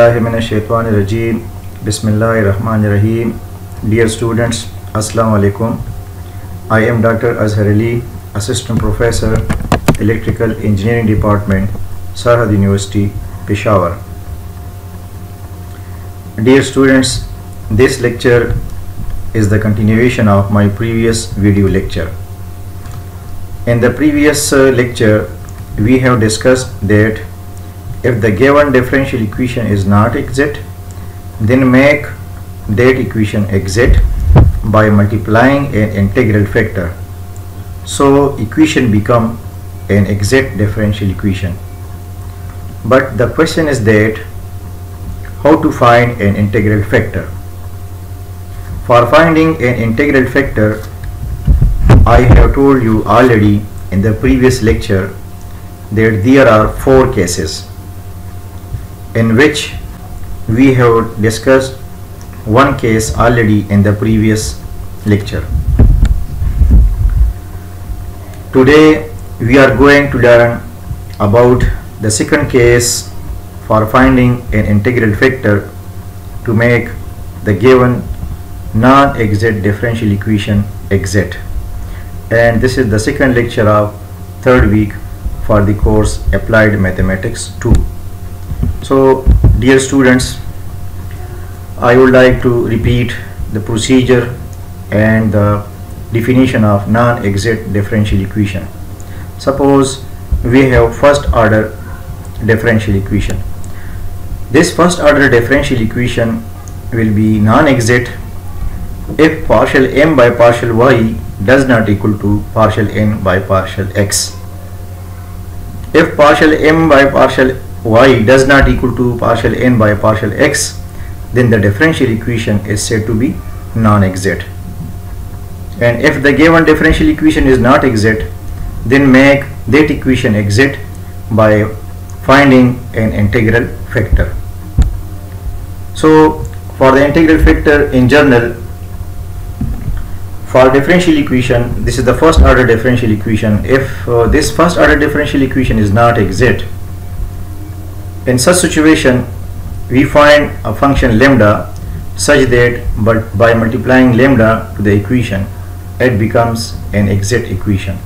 Minash-Shaytanir-Rajeem. Bismillahir-Rahmanir-Rahim. Dear students, Assalamu alaikum. I am Dr. Azhar Ali, Assistant Professor, Electrical Engineering Department, Sarhad University, Peshawar. Dear students, this lecture is the continuation of my previous video lecture. In the previous lecture, we have discussed that if the given differential equation is not exact, then make that equation exact by multiplying an integral factor. So equation become an exact differential equation. But the question is that how to find an integral factor. For finding an integral factor, I have told you already in the previous lecture that there are 4 cases in which we have discussed one case already in the previous lecture. Today we are going to learn about the second case for finding an integral factor to make the given non-exact differential equation exact. And this is the second lecture of third week for the course Applied Mathematics 2. So dear students, I would like to repeat the procedure and the definition of non-exact differential equation. Suppose we have first order differential equation. This first order differential equation will be non-exact if partial m by partial y does not equal to partial n by partial x. If partial m by partial y does not equal to partial n by partial x, then the differential equation is said to be non-exact. And if the given differential equation is not exact, then make that equation exact by finding an integral factor. So for the integral factor in general, for differential equation, this is the first order differential equation. If this first order differential equation is not exact, in such situation we find a function lambda such that but by multiplying lambda to the equation it becomes an exact equation.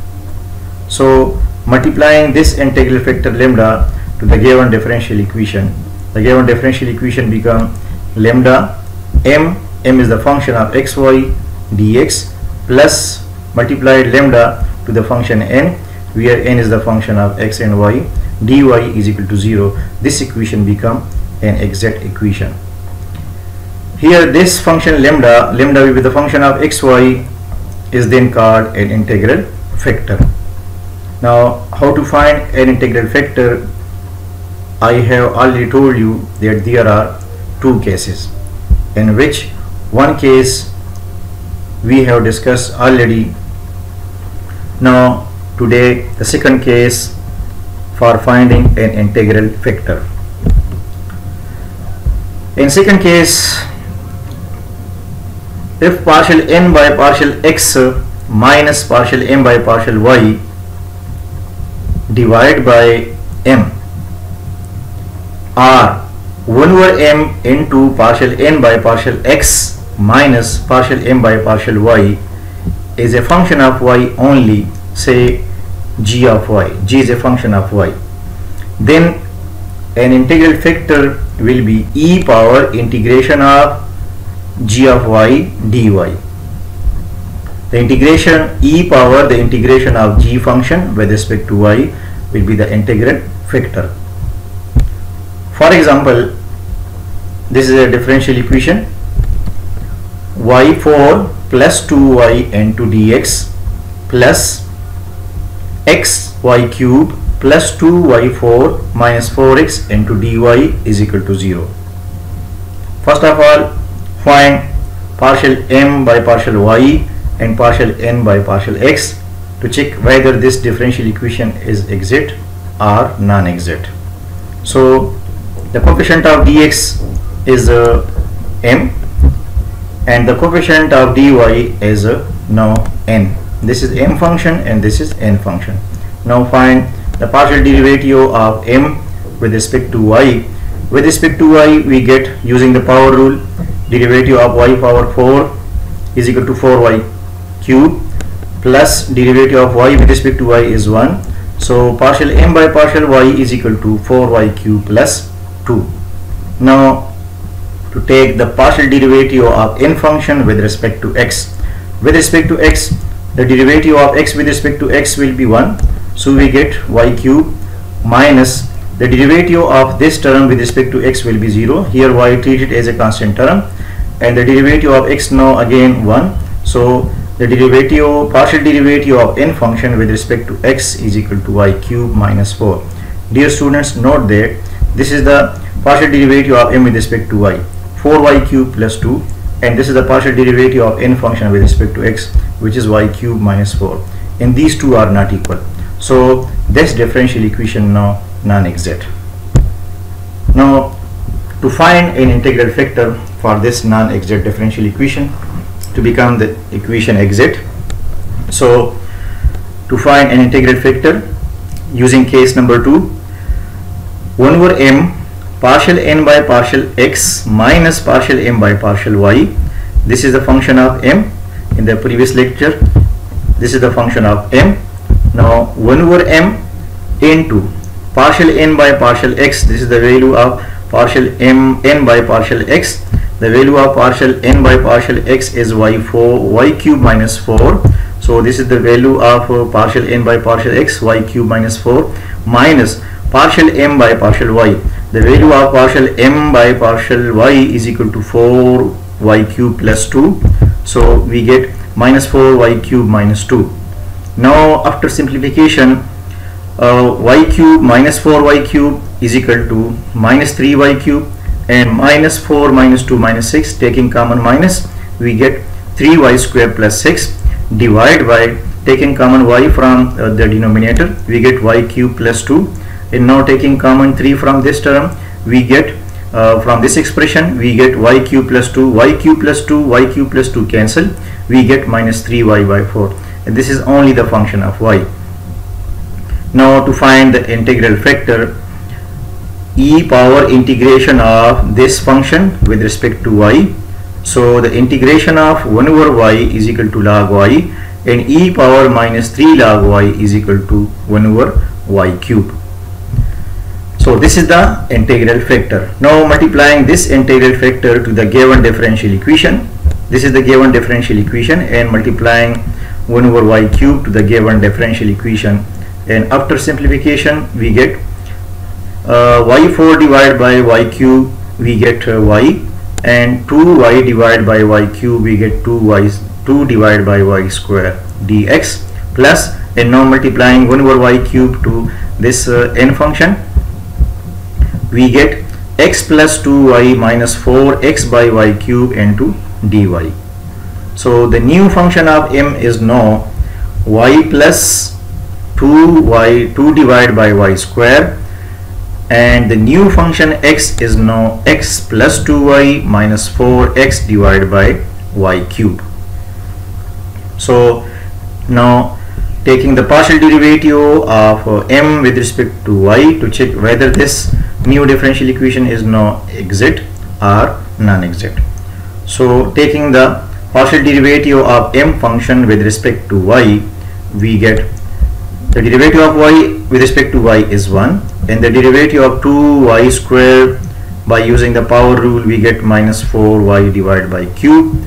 So multiplying this integral factor lambda to the given differential equation, the given differential equation become lambda m is the function of xy dx plus multiplied lambda to the function n, where n is the function of x and y, dy is equal to 0. This equation become an exact equation. Here this function lambda will be the function of xy, is then called an integral factor. Now how to find an integral factor? I have already told you that there are 2 cases, in which one case we have discussed already. Now today the second case for finding an integral factor. In second case, if partial n by partial x minus partial m by partial y divided by m, or 1 over m into partial n by partial x minus partial m by partial y is a function of y only, say g of y, g is a function of y, then an integral factor will be e power integration of g of y dy. The integration e power the integration of g function with respect to y will be the integral factor. For example, this is a differential equation y4 plus 2y into dx plus xy cube plus 2y4 minus 4x into dy is equal to 0. First of all, find partial m by partial y and partial n by partial x to check whether this differential equation is exact or non-exact. So the coefficient of dx is m and the coefficient of dy is now n. This is m function and this is n function. Now find the partial derivative of m with respect to y With respect to y, we get, using the power rule, derivative of y power 4 is equal to 4y cube plus derivative of y with respect to y is 1. So partial m by partial y is equal to 4y cube plus 2. Now to take the partial derivative of n function with respect to x. With respect to x, the derivative of x with respect to x will be 1. So we get y cube minus the derivative of this term with respect to x will be 0. Here y treated as a constant term, and the derivative of x now again 1. So the derivative, partial derivative of n function with respect to x is equal to y cube minus 4. Dear students, note that this is the partial derivative of m with respect to y, 4y cube plus 2, and this is the partial derivative of n function with respect to x, which is y cube minus 4, and these two are not equal. So this differential equation now non-exact. Now to find an integral factor for this non-exact differential equation to become the equation exact, so to find an integral factor using case number 2, 1 over m partial n by partial x minus partial m by partial y. This is the function of m. In the previous lecture, this is the function of m. Now 1 over m into partial n by partial x, this is the value of partial m n by partial x. The value of partial n by partial x is y cube minus 4. So this is the value of partial n by partial x, y cube minus 4, minus partial m by partial y. The value of partial m by partial y is equal to 4y cube plus 2. So we get minus 4y cube minus 2. Now after simplification, y cube minus 4y cube is equal to minus 3y cube, and minus 4 minus 2 minus 6, taking common minus, we get 3y square plus 6, divide by taking common y from the denominator, we get y cube plus 2, and now taking common 3 from this term, we get from this expression we get y cube plus 2, y cube plus 2, y cube plus 2 cancel, we get minus 3y by 4, and this is only the function of y. Now to find the integral factor, e power integration of this function with respect to y. So the integration of 1 over y is equal to log y, and e power minus 3 log y is equal to 1 over y cube. So this is the integral factor. Now multiplying this integral factor to the given differential equation, this is the given differential equation, and multiplying 1 over y cube to the given differential equation, and after simplification we get y4 divided by y cube, we get y, and 2y divided by y cube, we get 2 divided by y square dx, plus, and now multiplying 1 over y cube to this n function, we get x plus 2y minus 4x by y cube into dy. So the new function of m is now y plus 2 divided by y square, and the new function x is now x plus 2y minus 4x divided by y cube. So now taking the partial derivative of m with respect to y to check whether this new differential equation is now exact or non-exact. So taking the partial derivative of m function with respect to y, we get the derivative of y with respect to y is 1, and the derivative of 2y square by using the power rule, we get minus 4y divided by cube,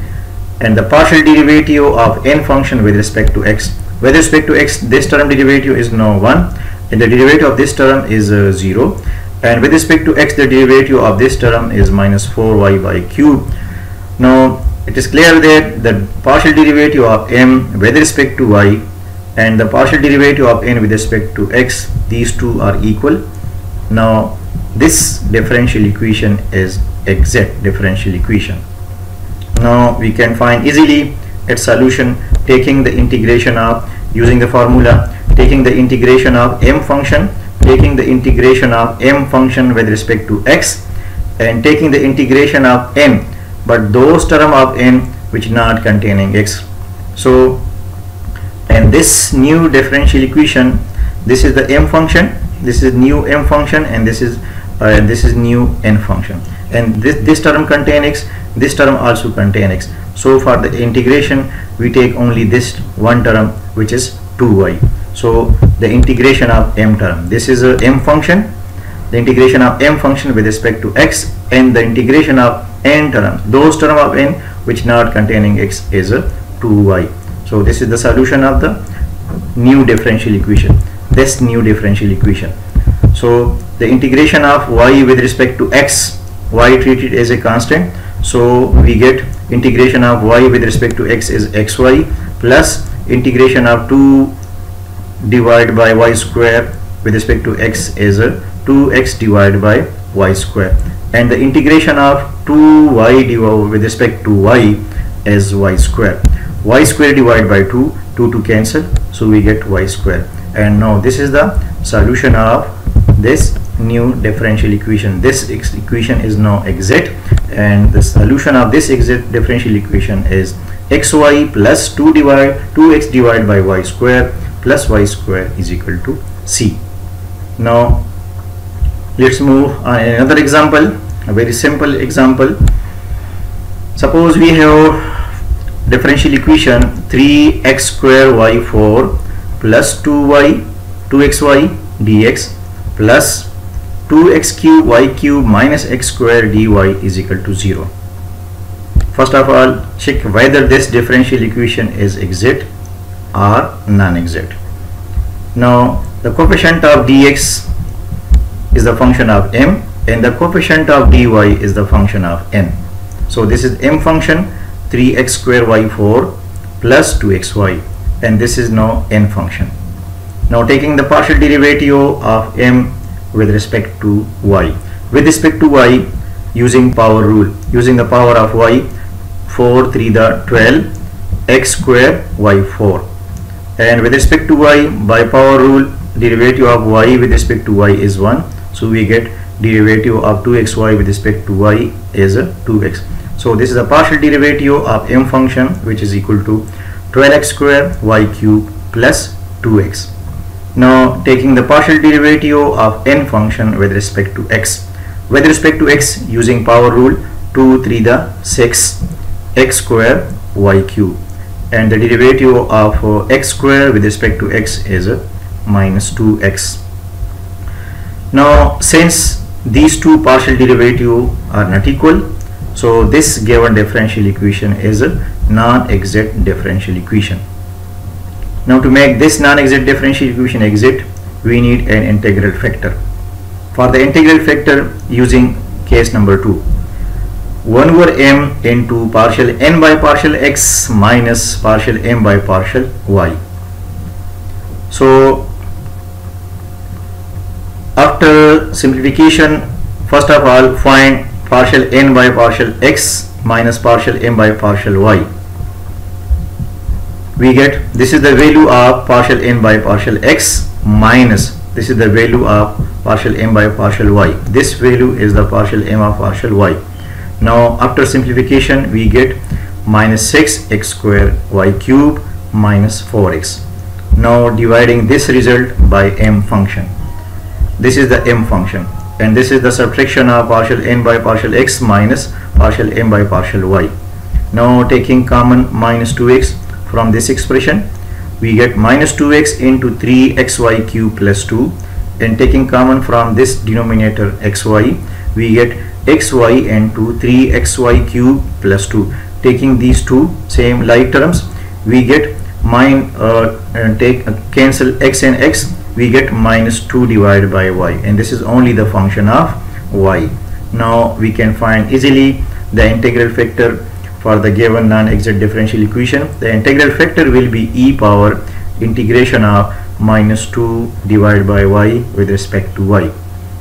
and the partial derivative of n function with respect to x. With respect to x, this term derivative is now 1, and the derivative of this term is 0, and with respect to x, the derivative of this term is minus 4y by cube. Now it is clear that the partial derivative of m with respect to y and the partial derivative of n with respect to x, these two are equal. Now this differential equation is exact differential equation. Now we can find easily its solution taking the integration of, using the formula, taking the integration of m function, taking the integration of m function with respect to x, and taking the integration of n, but those term of n which not containing x. So, and this new differential equation, this is the m function, this is new m function, and this is and this is new n function, and this term contain x, this term also contain x. So for the integration we take only this one term, which is 2y. So the integration of m term, this is a m function, the integration of m function with respect to x, and the integration of n terms, those term of n which not containing x, is a 2y. So this is the solution of the new differential equation, this new differential equation. So the integration of y with respect to x, y treated as a constant, so we get integration of y with respect to x is xy, plus integration of 2 divided by y square with respect to x is 2x divided by y square, and the integration of 2y with respect to y is y square. Y square divided by 2 to cancel, so we get y square. And now this is the solution of this new differential equation. This equation is now exact, and the solution of this exact differential equation is xy plus 2x divided by y square plus y square is equal to c. Now let's move on another example, a very simple example. Suppose we have differential equation 3x square y4 plus 2xy dx plus 2x cube y cube minus x square dy is equal to 0. First of all, check whether this differential equation is exact or non-exact. Now the coefficient of dx is the function of m, and the coefficient of dy is the function of n. So this is m function 3x square y4 plus 2xy, and this is now n function. Now taking the partial derivative of m with respect to y, using power rule, using the power of y, 4 3 the 12 x square y4, and with respect to y, by power rule, derivative of y with respect to y is 1, so we get derivative of 2xy with respect to y is 2x. So this is a partial derivative of m function, which is equal to 12x square y cube plus 2x. Now taking the partial derivative of n function with respect to x, using power rule, 2 3 the 6 x square y cube, and the derivative of x square with respect to x is minus 2x. Now since these two partial derivatives are not equal, so this given differential equation is a non-exact differential equation. Now to make this non-exact differential equation exact, we need an integral factor. For the integral factor, using case number 2, 1 over m into partial n by partial x minus partial m by partial y. So after simplification, first of all find partial n by partial x minus partial m by partial y. We get, this is the value of partial n by partial x minus, this is the value of partial m by partial y. This value is the partial m of partial y. Now after simplification we get minus 6x square y cube minus 4x. Now dividing this result by m function. This is the m function, and this is the subtraction of partial n by partial x minus partial m by partial y. Now taking common minus 2x from this expression, we get minus 2x into 3xy cube plus 2, and taking common from this denominator xy, we get xy into 3xy cube plus 2. Taking these two same like terms, we get cancel x and x, we get minus 2 divided by y, and this is only the function of y. Now we can find easily the integral factor for the given non-exact differential equation. The integral factor will be e power integration of minus 2 divided by y with respect to y.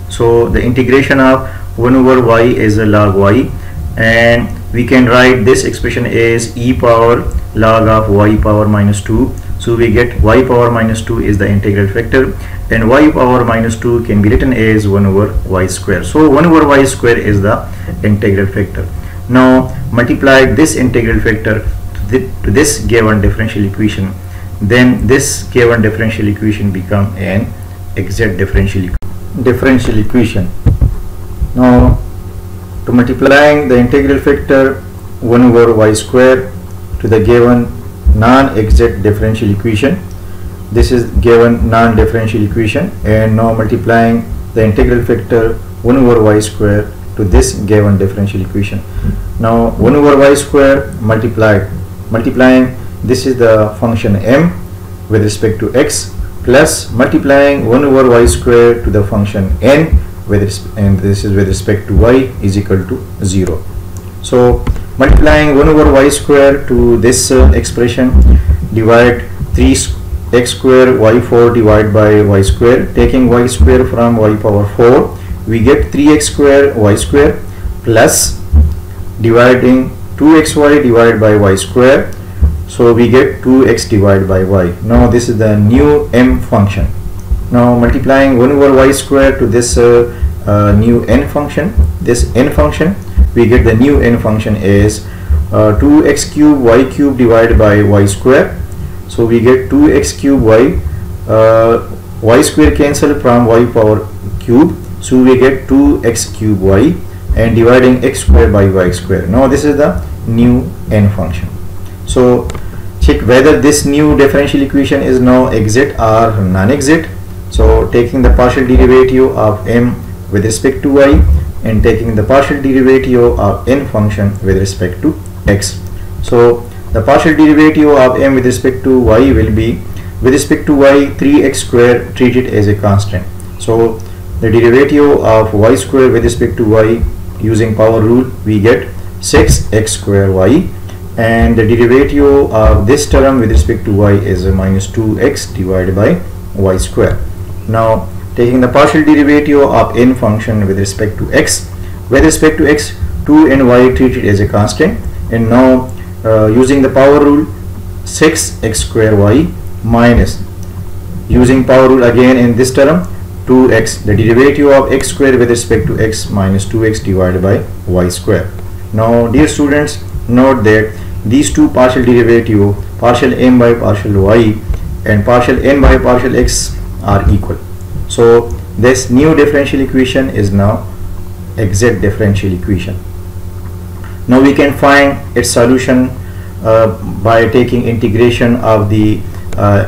So the integration of 1 over y is a log y, and we can write this expression as e power log of y power minus 2. So we get y power minus 2 is the integral factor, and y power minus 2 can be written as 1 over y square. So 1 over y square is the integral factor. Now multiply this integral factor to this given differential equation, then this given differential equation become an exact differential equation. Now to multiplying the integral factor 1 over y square to the given non-exact differential equation. This is given non-differential equation, and now multiplying the integral factor 1 over y square to this given differential equation. Now 1 over y square multiplying this is the function m with respect to x, plus multiplying 1 over y square to the function n and this is with respect to y is equal to 0. So multiplying 1 over y square to this expression, divide 3x square y4 divided by y square. Taking y square from y power 4, we get 3x square y square, plus dividing 2xy divided by y square, so we get 2x divided by y. Now this is the new m function. Now multiplying 1 over y square to this new n function, we get the new n function is 2x cube y cube divided by y square. So we get 2x cube y square cancel from y power cube, so we get 2x cube y, and dividing x square by y square. Now this is the new n function. So check whether this new differential equation is now exact or non-exact. So taking the partial derivative of m with respect to y and taking the partial derivative of n function with respect to x. So the partial derivative of m with respect to y will be, with respect to y, 3x square treated as a constant. So the derivative of y square with respect to y using power rule, we get 6x square y, and the derivative of this term with respect to y is minus 2x divided by y square. Now taking the partial derivative of n function with respect to x, 2 and y treated as a constant, and now using the power rule, 6x square y minus, using power rule again in this term, 2x, the derivative of x square with respect to x minus 2x divided by y square. Now dear students, note that these two partial derivative, partial m by partial y and partial n by partial x, are equal. So this new differential equation is now exact differential equation. Now we can find its solution by taking integration of the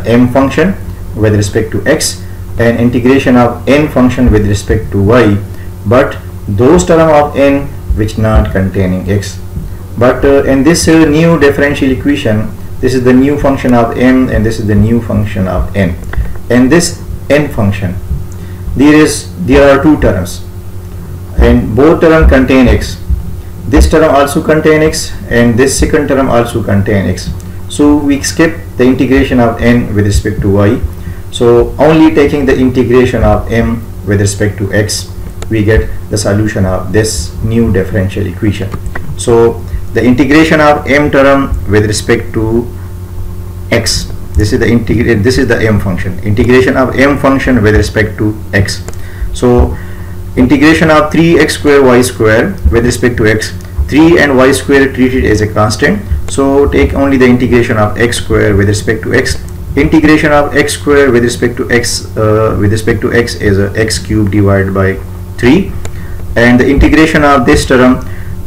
m function with respect to x and integration of n function with respect to y, but those term of n which not containing x. But in this new differential equation, this is the new function of m and this is the new function of n. And this n function, there are two terms, and both terms contain x. This term also contain x, and this second term also contain x. So we skip the integration of n with respect to y. So only taking the integration of m with respect to x, we get the solution of this new differential equation. So the integration of m term with respect to x, this is the m function, integration of m function with respect to x. So integration of 3x square y square with respect to x, 3 and y square treated as a constant, so take only the integration of x square with respect to x. Integration of x square with respect to x is x cube divided by 3, and the integration of this term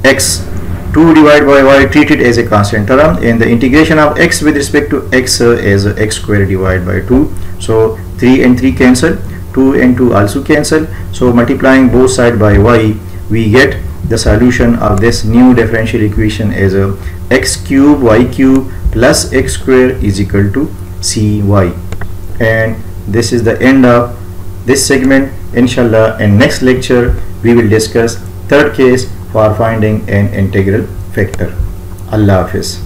x 2 divided by y treated as a constant term, and the integration of x with respect to x is x square divided by 2. So 3 and 3 cancel, 2 and 2 also cancel, so multiplying both sides by y, we get the solution of this new differential equation is x cube y cube plus x square is equal to cy. And this is the end of this segment. Inshallah, in next lecture we will discuss third case for finding an integral factor. Allah Hafiz.